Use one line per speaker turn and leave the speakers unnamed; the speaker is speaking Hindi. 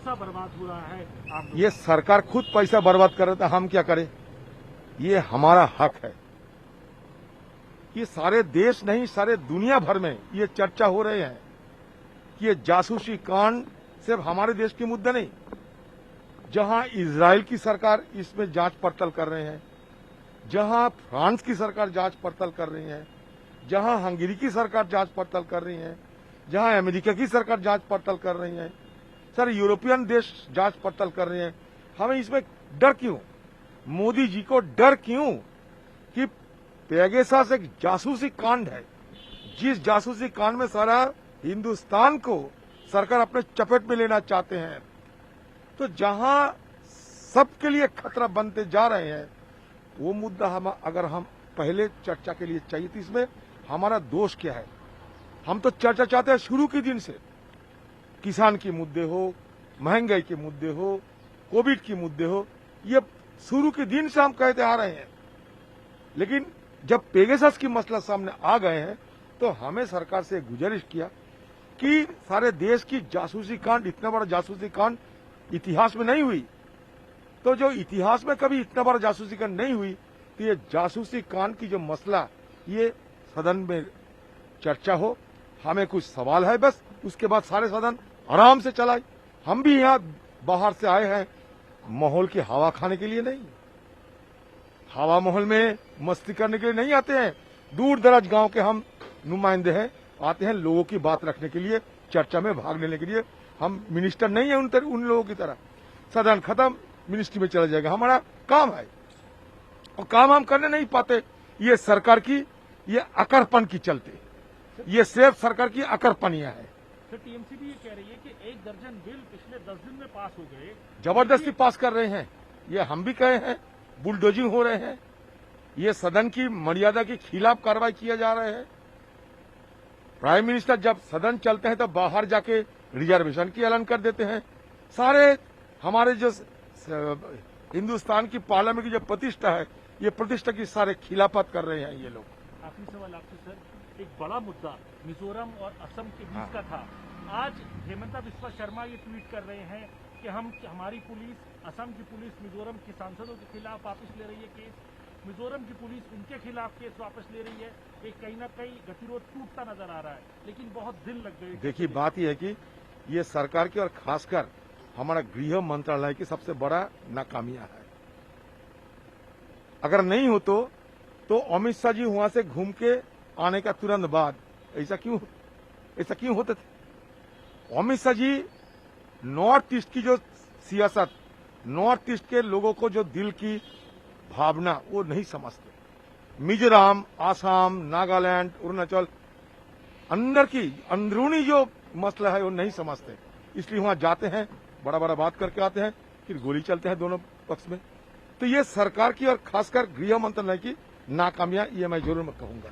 पैसा बर्बाद हो रहा है। आप
ये सरकार खुद पैसा बर्बाद कर रहा था, हम क्या करें? ये हमारा हक है। ये सारे देश नहीं, सारे दुनिया भर में ये चर्चा हो रहे हैं कि ये जासूसी कांड सिर्फ हमारे देश के मुद्दा नहीं, जहां इजराइल की सरकार इसमें जांच पड़ताल कर रहे हैं, जहां फ्रांस की सरकार जांच पड़ताल कर रही है, जहां हंगरी की सरकार जांच पड़ताल कर रही है, जहां अमेरिका की सरकार जांच पड़ताल कर रही है, सर यूरोपियन देश जांच पड़ताल कर रहे हैं। हमें इसमें डर क्यों? मोदी जी को डर क्यों कि पेगासस एक जासूसी कांड है, जिस जासूसी कांड में सारा हिंदुस्तान को सरकार अपने चपेट में लेना चाहते हैं। तो जहां सबके लिए खतरा बनते जा रहे हैं, वो मुद्दा अगर हम पहले चर्चा के लिए चाहिए तो इसमें हमारा दोष क्या है? हम तो चर्चा चाहते हैं शुरू के दिन से, किसान के मुद्दे हो, महंगाई के मुद्दे हो, कोविड के मुद्दे हो, ये शुरू के दिन से हम कहते आ रहे हैं। लेकिन जब पेगासस की मसला सामने आ गए हैं तो हमें सरकार से गुजारिश किया कि सारे देश की जासूसी कांड, इतना बड़ा जासूसी कांड इतिहास में नहीं हुई। तो जो इतिहास में कभी इतना बड़ा जासूसी कांड नहीं हुई, तो ये जासूसी कांड की जो मसला, ये सदन में चर्चा हो। हमें कुछ सवाल है बस, उसके बाद सारे सदन आराम से चलाए। हम भी यहाँ बाहर से आए हैं माहौल की हवा खाने के लिए नहीं, हवा माहौल में मस्ती करने के लिए नहीं आते हैं। दूर दराज गांव के हम नुमाइंदे हैं, आते हैं लोगों की बात रखने के लिए, चर्चा में भाग लेने के लिए। हम मिनिस्टर नहीं है उन लोगों की तरह। सदन खत्म, मिनिस्ट्री में चला जाएगा, हमारा काम है और काम हम करने नहीं पाते। ये सरकार की ये अकड़पन की चलते, ये सिर्फ सरकार की अकड़पनियां है।
तो टीएमसी भी ये कह रही है कि 1 दर्जन बिल पिछले 10 दिन में पास हो गए,
जबरदस्ती पास कर रहे हैं। ये हम भी कहे हैं, बुलडोजिंग हो रहे हैं, ये सदन की मर्यादा के खिलाफ कार्रवाई किया जा रहे हैं। प्राइम मिनिस्टर जब सदन चलते हैं तो बाहर जाके रिजर्वेशन की ऐलान कर देते हैं। सारे हमारे जो हिंदुस्तान की पार्लियामेंट की जो प्रतिष्ठा है, ये प्रतिष्ठा की सारे खिलाफत कर रहे हैं ये लोग।
आखिरी सवाल आपसे सर, एक बड़ा मुद्दा मिजोरम और असम के बीच का था। आज हेमंता बिस्वा शर्मा ये ट्वीट कर रहे हैं कि हमारी पुलिस, असम की पुलिस मिजोरम के सांसदों के खिलाफ वापस ले रही है केस, मिजोरम की पुलिस उनके खिलाफ केस वापस ले रही है। एक कहीं ना कहीं गतिरोध टूटता नजर आ रहा है, लेकिन बहुत दिन लग गए।
देखिए, बात यह है कि ये सरकार की और खासकर हमारा गृह मंत्रालय की सबसे बड़ा नाकामियां है। अगर नहीं हो तो अमित शाह जी वहां से घूम के आने का तुरंत बाद ऐसा क्यों होते थे? अमित शाह जी नॉर्थ ईस्ट की जो सियासत, नॉर्थ ईस्ट के लोगों को जो दिल की भावना, वो नहीं समझते। मिजोरम, आसाम, नागालैंड, अरुणाचल अंदर की अंदरूनी जो मसला है वो नहीं समझते, इसलिए वहां जाते हैं, बड़ा बड़ा बात करके आते हैं, फिर गोली चलते हैं दोनों पक्ष में। तो ये सरकार की और खासकर गृह मंत्रालय की नाकामियां, ये मैं जरूर कहूंगा।